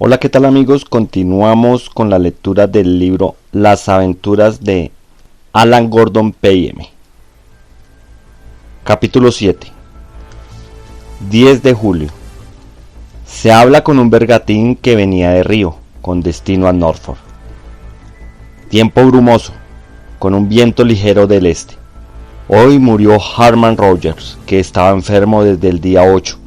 Hola, ¿qué tal amigos? Continuamos con la lectura del libro Las aventuras de Alan Gordon Pym. Capítulo 7. 10 de julio. Se habla con un bergantín que venía de Río, con destino a Norfolk. Tiempo brumoso, con un viento ligero del este. Hoy murió Harman Rogers, que estaba enfermo desde el día 8.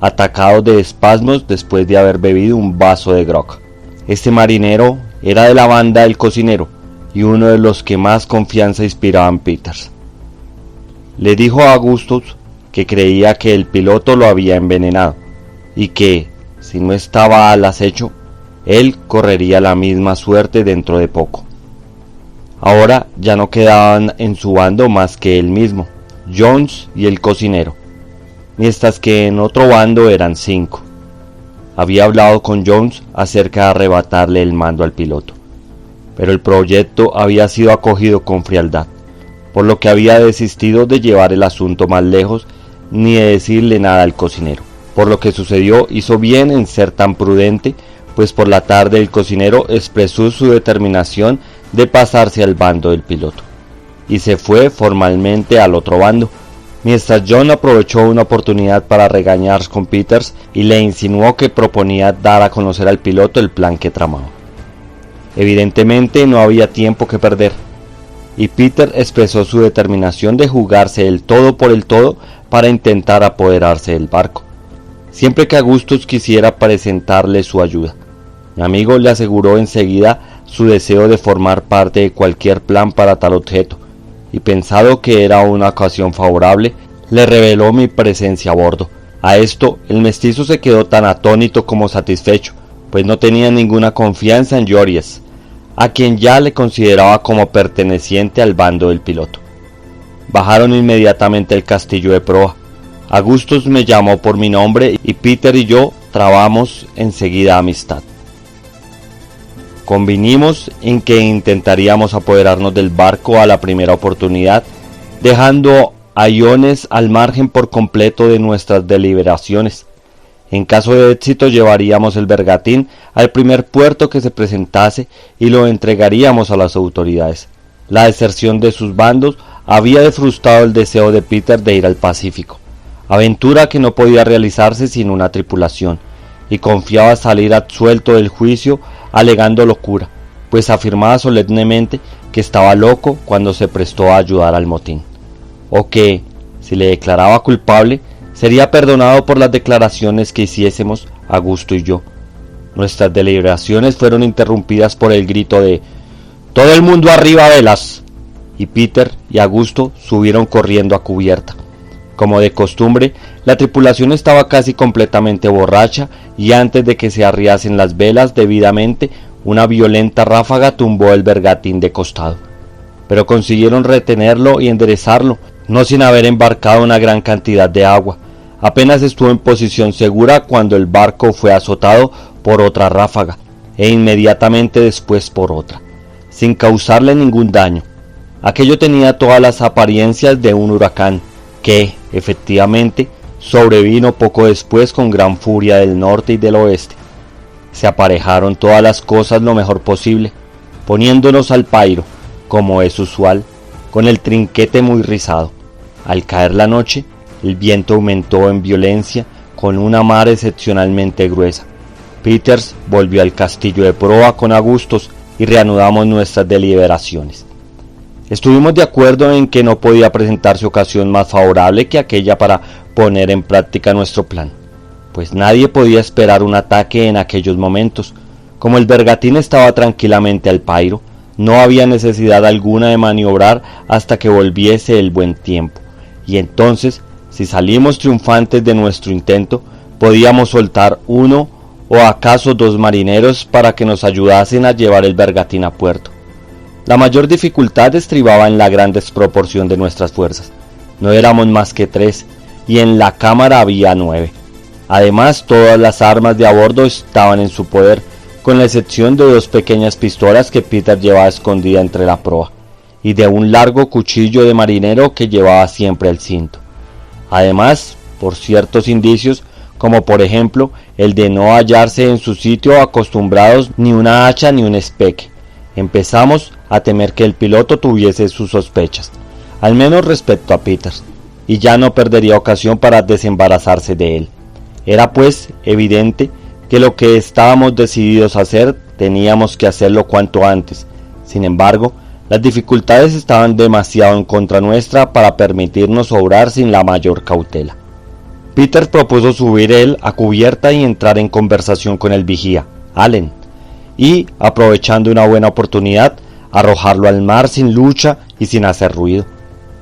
Atacado de espasmos después de haber bebido un vaso de grog. Este marinero era de la banda El Cocinero y uno de los que más confianza inspiraban Peters. Le dijo a Augustus que creía que el piloto lo había envenenado y que, si no estaba al acecho, él correría la misma suerte dentro de poco. Ahora ya no quedaban en su bando más que él mismo, Jones y el cocinero, mientras que en otro bando eran 5. Había hablado con Jones acerca de arrebatarle el mando al piloto, pero el proyecto había sido acogido con frialdad, por lo que había desistido de llevar el asunto más lejos ni de decirle nada al cocinero. Por lo que sucedió, hizo bien en ser tan prudente, pues por la tarde el cocinero expresó su determinación de pasarse al bando del piloto, y se fue formalmente al otro bando, mientras John aprovechó una oportunidad para regañar con Peters y le insinuó que proponía dar a conocer al piloto el plan que tramaba. Evidentemente no había tiempo que perder, y Peter expresó su determinación de jugarse el todo por el todo para intentar apoderarse del barco, siempre que Augustus quisiera presentarle su ayuda. Mi amigo le aseguró enseguida su deseo de formar parte de cualquier plan para tal objeto, y pensado que era una ocasión favorable, le reveló mi presencia a bordo. A esto, el mestizo se quedó tan atónito como satisfecho, pues no tenía ninguna confianza en Jories, a quien ya le consideraba como perteneciente al bando del piloto. Bajaron inmediatamente el castillo de proa. Augustus me llamó por mi nombre y Peter y yo trabamos enseguida amistad. Convinimos en que intentaríamos apoderarnos del barco a la primera oportunidad, dejando a Jones al margen por completo de nuestras deliberaciones. En caso de éxito llevaríamos el bergantín al primer puerto que se presentase y lo entregaríamos a las autoridades. La deserción de sus bandos había frustrado el deseo de Peter de ir al Pacífico, aventura que no podía realizarse sin una tripulación, y confiaba salir absuelto del juicio alegando locura, pues afirmaba solemnemente que estaba loco cuando se prestó a ayudar al motín, o que, si le declaraba culpable, sería perdonado por las declaraciones que hiciésemos Augusto y yo. Nuestras deliberaciones fueron interrumpidas por el grito de «¡Todo el mundo arriba velas!», y Peter y Augusto subieron corriendo a cubierta. Como de costumbre, la tripulación estaba casi completamente borracha y antes de que se arriasen las velas debidamente, una violenta ráfaga tumbó el bergantín de costado. Pero consiguieron retenerlo y enderezarlo, no sin haber embarcado una gran cantidad de agua. Apenas estuvo en posición segura cuando el barco fue azotado por otra ráfaga e inmediatamente después por otra, sin causarle ningún daño. Aquello tenía todas las apariencias de un huracán, que, efectivamente, sobrevino poco después con gran furia del norte y del oeste. Se aparejaron todas las cosas lo mejor posible, poniéndonos al pairo, como es usual, con el trinquete muy rizado. Al caer la noche, el viento aumentó en violencia con una mar excepcionalmente gruesa. Peters volvió al castillo de proa con Augustus y reanudamos nuestras deliberaciones. Estuvimos de acuerdo en que no podía presentarse ocasión más favorable que aquella para poner en práctica nuestro plan, pues nadie podía esperar un ataque en aquellos momentos. Como el bergantín estaba tranquilamente al pairo, no había necesidad alguna de maniobrar hasta que volviese el buen tiempo, y entonces, si salimos triunfantes de nuestro intento, podíamos soltar 1 o acaso 2 marineros para que nos ayudasen a llevar el bergantín a puerto. La mayor dificultad estribaba en la gran desproporción de nuestras fuerzas. No éramos más que 3, y en la cámara había 9. Además, todas las armas de a bordo estaban en su poder, con la excepción de 2 pequeñas pistolas que Peter llevaba escondida entre la proa, y de un largo cuchillo de marinero que llevaba siempre al cinto. Además, por ciertos indicios, como por ejemplo el de no hallarse en su sitio acostumbrados ni una hacha ni un espeque. Empezamos a temer que el piloto tuviese sus sospechas, al menos respecto a Peters, y ya no perdería ocasión para desembarazarse de él. Era pues evidente que lo que estábamos decididos a hacer teníamos que hacerlo cuanto antes. Sin embargo, las dificultades estaban demasiado en contra nuestra para permitirnos obrar sin la mayor cautela. Peters propuso subir él a cubierta y entrar en conversación con el vigía, Allen, y, aprovechando una buena oportunidad, arrojarlo al mar sin lucha y sin hacer ruido.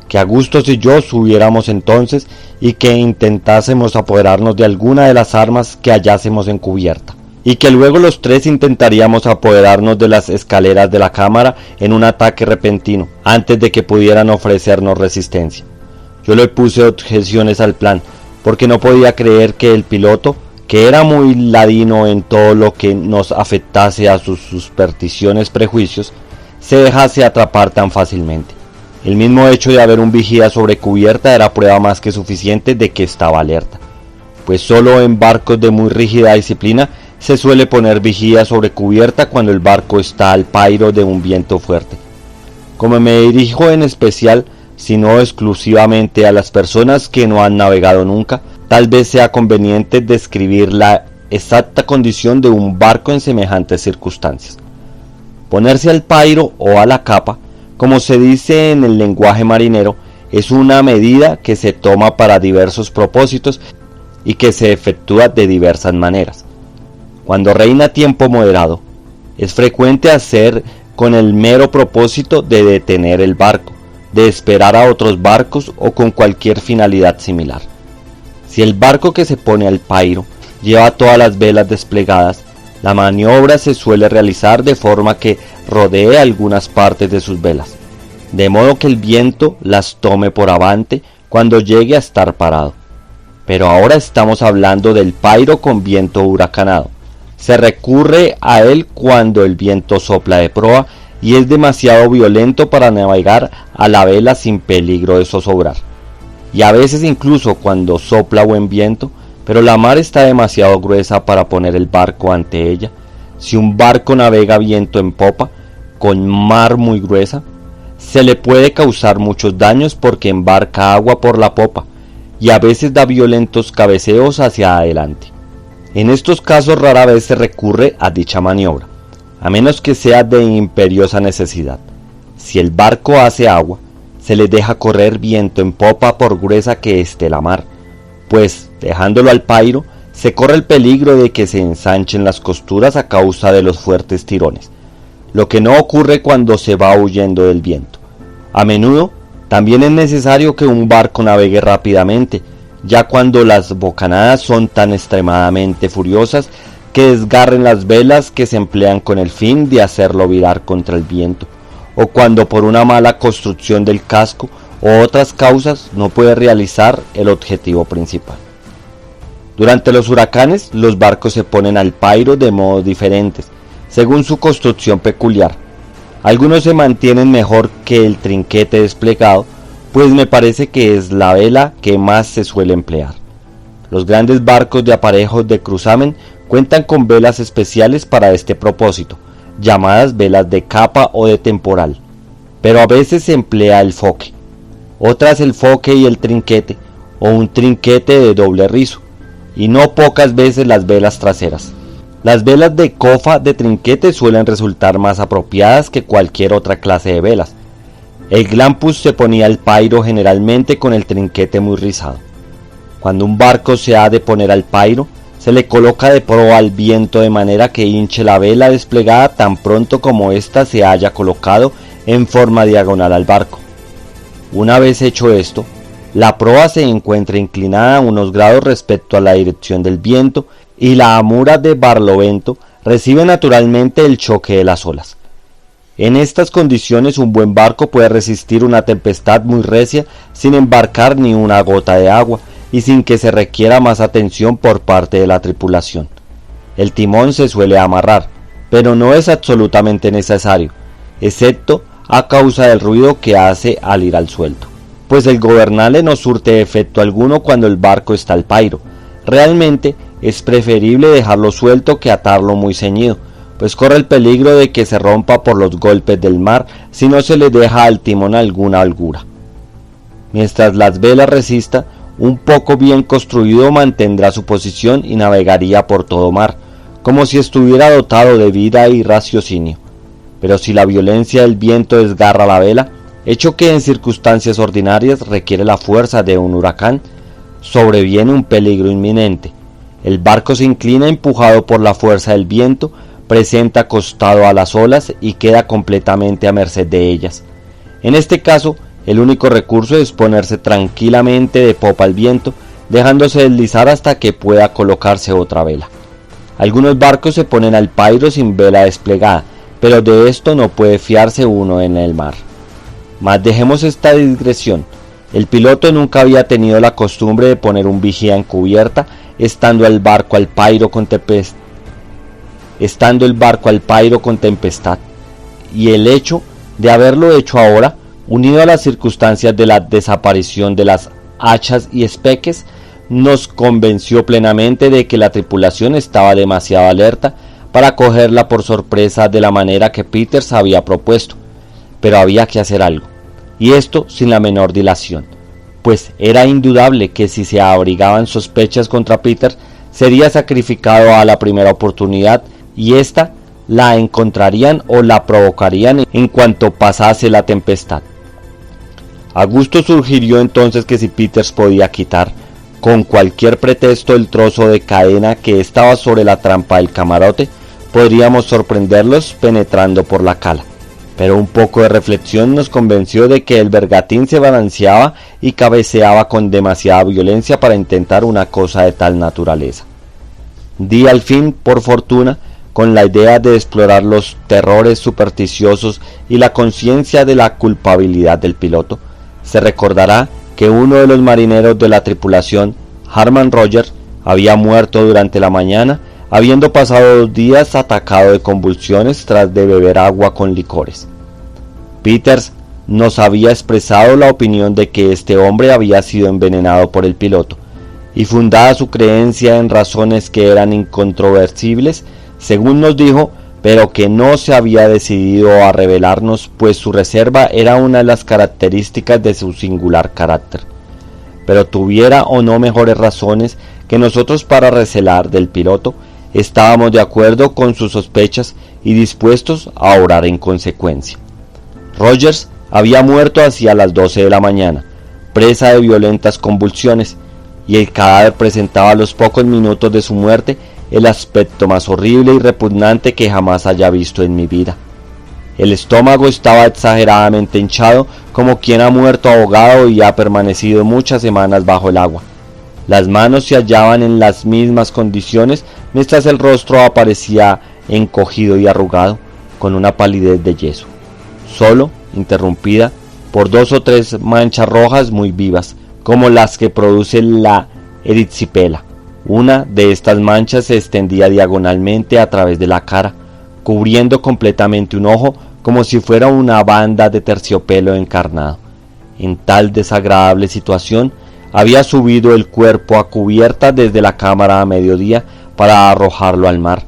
Que Agustos y yo subiéramos entonces y que intentásemos apoderarnos de alguna de las armas que hallásemos en cubierta, y que luego los tres intentaríamos apoderarnos de las escaleras de la cámara en un ataque repentino, antes de que pudieran ofrecernos resistencia. Yo le puse objeciones al plan, porque no podía creer que el piloto, que era muy ladino en todo lo que nos afectase a sus supersticiones prejuicios, se dejase atrapar tan fácilmente. El mismo hecho de haber un vigía sobre cubierta era prueba más que suficiente de que estaba alerta, pues solo en barcos de muy rígida disciplina se suele poner vigía sobre cubierta cuando el barco está al pairo de un viento fuerte. Como me dirijo en especial, si no exclusivamente a las personas que no han navegado nunca, tal vez sea conveniente describir la exacta condición de un barco en semejantes circunstancias. Ponerse al pairo o a la capa, como se dice en el lenguaje marinero, es una medida que se toma para diversos propósitos y que se efectúa de diversas maneras. Cuando reina tiempo moderado, es frecuente hacer con el mero propósito de detener el barco, de esperar a otros barcos o con cualquier finalidad similar. Si el barco que se pone al pairo lleva todas las velas desplegadas, la maniobra se suele realizar de forma que rodee algunas partes de sus velas, de modo que el viento las tome por avante cuando llegue a estar parado. Pero ahora estamos hablando del pairo con viento huracanado. Se recurre a él cuando el viento sopla de proa y es demasiado violento para navegar a la vela sin peligro de zozobrar, y a veces incluso cuando sopla buen viento, pero la mar está demasiado gruesa para poner el barco ante ella. Si un barco navega viento en popa, con mar muy gruesa, se le puede causar muchos daños porque embarca agua por la popa, y a veces da violentos cabeceos hacia adelante. En estos casos rara vez se recurre a dicha maniobra, a menos que sea de imperiosa necesidad. Si el barco hace agua, se le deja correr viento en popa por gruesa que esté la mar, pues, dejándolo al pairo, se corre el peligro de que se ensanchen las costuras a causa de los fuertes tirones, lo que no ocurre cuando se va huyendo del viento. A menudo, también es necesario que un barco navegue rápidamente, ya cuando las bocanadas son tan extremadamente furiosas que desgarren las velas que se emplean con el fin de hacerlo virar contra el viento, o cuando por una mala construcción del casco o otras causas no puede realizar el objetivo principal. Durante los huracanes, los barcos se ponen al pairo de modos diferentes, según su construcción peculiar. Algunos se mantienen mejor que el trinquete desplegado, pues me parece que es la vela que más se suele emplear. Los grandes barcos de aparejos de cruzamen cuentan con velas especiales para este propósito, llamadas velas de capa o de temporal, pero a veces se emplea el foque, otras el foque y el trinquete, o un trinquete de doble rizo, y no pocas veces las velas traseras. Las velas de cofa de trinquete suelen resultar más apropiadas que cualquier otra clase de velas. El glampus se ponía al pairo generalmente con el trinquete muy rizado. Cuando un barco se ha de poner al pairo, se le coloca de proa al viento de manera que hinche la vela desplegada tan pronto como ésta se haya colocado en forma diagonal al barco. Una vez hecho esto, la proa se encuentra inclinada a unos grados respecto a la dirección del viento y la amura de barlovento recibe naturalmente el choque de las olas. En estas condiciones un buen barco puede resistir una tempestad muy recia sin embarcar ni una gota de agua y sin que se requiera más atención por parte de la tripulación. El timón se suele amarrar, pero no es absolutamente necesario, excepto a causa del ruido que hace al ir al suelto, pues el gobernale no surte efecto alguno cuando el barco está al pairo. Realmente es preferible dejarlo suelto que atarlo muy ceñido, pues corre el peligro de que se rompa por los golpes del mar si no se le deja al timón alguna holgura. Mientras las velas resista, un poco bien construido mantendrá su posición y navegaría por todo mar, como si estuviera dotado de vida y raciocinio. Pero si la violencia del viento desgarra la vela, hecho que en circunstancias ordinarias requiere la fuerza de un huracán, sobreviene un peligro inminente. El barco se inclina empujado por la fuerza del viento, presenta acostado a las olas y queda completamente a merced de ellas. En este caso, el único recurso es ponerse tranquilamente de popa al viento, dejándose deslizar hasta que pueda colocarse otra vela. Algunos barcos se ponen al pairo sin vela desplegada, pero de esto no puede fiarse uno en el mar. Mas dejemos esta digresión. El piloto nunca había tenido la costumbre de poner un vigía en cubierta, estando el barco al pairo con tempestad, y el hecho de haberlo hecho ahora, unido a las circunstancias de la desaparición de las hachas y espeques, nos convenció plenamente de que la tripulación estaba demasiado alerta para cogerla por sorpresa de la manera que Peters había propuesto. Pero había que hacer algo, y esto sin la menor dilación, pues era indudable que si se abrigaban sospechas contra Peters, sería sacrificado a la primera oportunidad, y ésta la encontrarían o la provocarían en cuanto pasase la tempestad. Augusto sugirió entonces que si Peters podía quitar con cualquier pretexto el trozo de cadena que estaba sobre la trampa del camarote, podríamos sorprenderlos penetrando por la cala. Pero un poco de reflexión nos convenció de que el bergantín se balanceaba y cabeceaba con demasiada violencia para intentar una cosa de tal naturaleza. Di al fin, por fortuna, con la idea de explorar los terrores supersticiosos y la conciencia de la culpabilidad del piloto. Se recordará que uno de los marineros de la tripulación, Harman Rogers, había muerto durante la mañana, habiendo pasado 2 días atacado de convulsiones tras de beber agua con licores. Peters nos había expresado la opinión de que este hombre había sido envenenado por el piloto, y fundada su creencia en razones que eran incontrovertibles, según nos dijo, pero que no se había decidido a revelarnos, pues su reserva era una de las características de su singular carácter. Pero tuviera o no mejores razones que nosotros para recelar del piloto, estábamos de acuerdo con sus sospechas y dispuestos a obrar en consecuencia. Rogers había muerto hacia las 12 de la mañana, presa de violentas convulsiones, y el cadáver presentaba a los pocos minutos de su muerte el aspecto más horrible y repugnante que jamás haya visto en mi vida. El estómago estaba exageradamente hinchado, como quien ha muerto ahogado y ha permanecido muchas semanas bajo el agua. Las manos se hallaban en las mismas condiciones, mientras el rostro aparecía encogido y arrugado, con una palidez de yeso, solo interrumpida por 2 o 3 manchas rojas muy vivas, como las que produce la erisipela. Una de estas manchas se extendía diagonalmente a través de la cara, cubriendo completamente un ojo como si fuera una banda de terciopelo encarnado. En tal desagradable situación, había subido el cuerpo a cubierta desde la cámara a mediodía para arrojarlo al mar,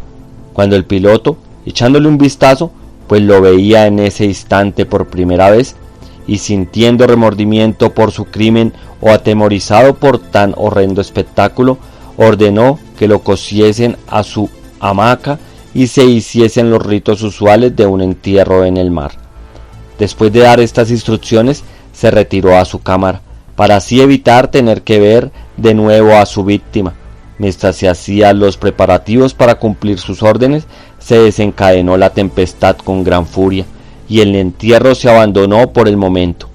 cuando el piloto, echándole un vistazo, pues lo veía en ese instante por primera vez, y sintiendo remordimiento por su crimen o atemorizado por tan horrendo espectáculo, ordenó que lo cosiesen a su hamaca y se hiciesen los ritos usuales de un entierro en el mar. Después de dar estas instrucciones, se retiró a su cámara, para así evitar tener que ver de nuevo a su víctima. Mientras se hacían los preparativos para cumplir sus órdenes, se desencadenó la tempestad con gran furia, y el entierro se abandonó por el momento.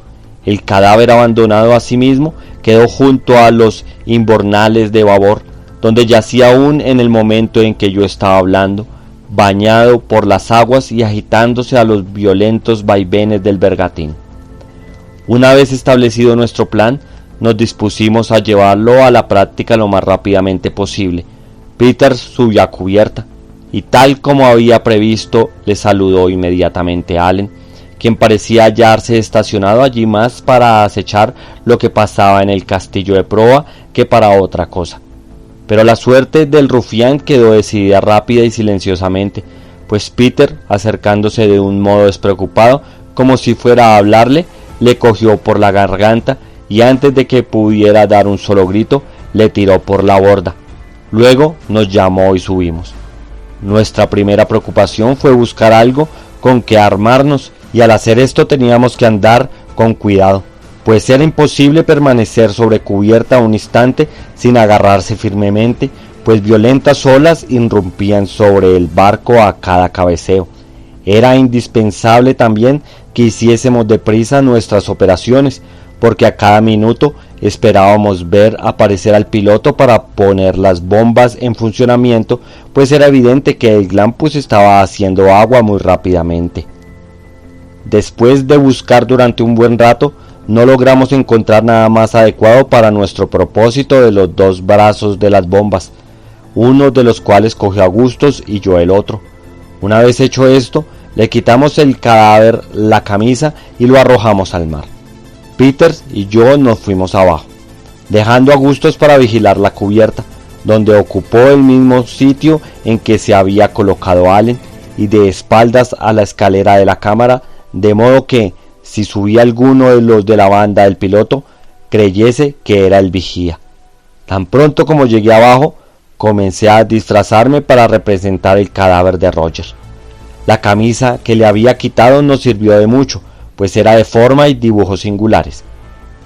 El cadáver abandonado a sí mismo quedó junto a los imbornales de babor, donde yacía aún en el momento en que yo estaba hablando, bañado por las aguas y agitándose a los violentos vaivenes del bergantín. Una vez establecido nuestro plan, nos dispusimos a llevarlo a la práctica lo más rápidamente posible. Peters subió a cubierta, y tal como había previsto, le saludó inmediatamente a Allen, quien parecía hallarse estacionado allí más para acechar lo que pasaba en el castillo de proa que para otra cosa. Pero la suerte del rufián quedó decidida rápida y silenciosamente, pues Peter, acercándose de un modo despreocupado, como si fuera a hablarle, le cogió por la garganta y antes de que pudiera dar un solo grito, le tiró por la borda. Luego nos llamó y subimos. Nuestra primera preocupación fue buscar algo con que armarnos y al hacer esto teníamos que andar con cuidado, pues era imposible permanecer sobre cubierta un instante sin agarrarse firmemente, pues violentas olas irrumpían sobre el barco a cada cabeceo. Era indispensable también que hiciésemos deprisa nuestras operaciones, porque a cada minuto esperábamos ver aparecer al piloto para poner las bombas en funcionamiento, pues era evidente que el Glampus estaba haciendo agua muy rápidamente. Después de buscar durante un buen rato, no logramos encontrar nada más adecuado para nuestro propósito de los dos brazos de las bombas, uno de los cuales cogió Augustus y yo el otro. Una vez hecho esto, le quitamos el cadáver, la camisa y lo arrojamos al mar. Peters y yo nos fuimos abajo, dejando a Augustus para vigilar la cubierta, donde ocupó el mismo sitio en que se había colocado Allen y de espaldas a la escalera de la cámara, de modo que, si subía alguno de los de la banda del piloto, creyese que era el vigía. Tan pronto como llegué abajo, comencé a disfrazarme para representar el cadáver de Rogers. La camisa que le había quitado no sirvió de mucho, pues era de forma y dibujos singulares,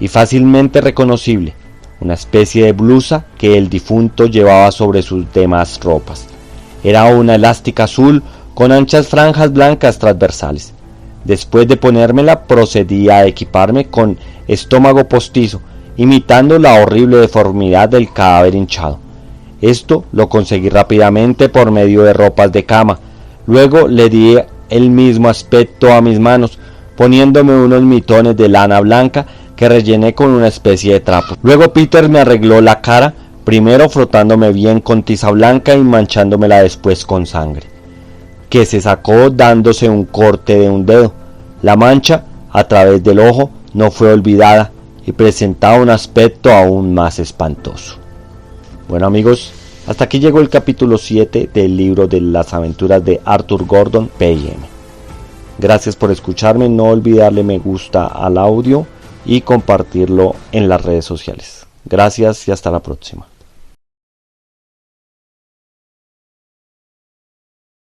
y fácilmente reconocible, una especie de blusa que el difunto llevaba sobre sus demás ropas. Era una elástica azul con anchas franjas blancas transversales. Después de ponérmela procedí a equiparme con estómago postizo, imitando la horrible deformidad del cadáver hinchado. Esto lo conseguí rápidamente por medio de ropas de cama. Luego le di el mismo aspecto a mis manos, poniéndome unos mitones de lana blanca que rellené con una especie de trapo. Luego Peter me arregló la cara, primero frotándome bien con tiza blanca y manchándomela después con sangre, que se sacó dándose un corte de un dedo. La mancha, a través del ojo, no fue olvidada y presentaba un aspecto aún más espantoso. Bueno amigos, hasta aquí llegó el capítulo 7 del libro de las aventuras de Arthur Gordon Pym. Gracias por escucharme, no olvidar darle me gusta al audio y compartirlo en las redes sociales. Gracias y hasta la próxima.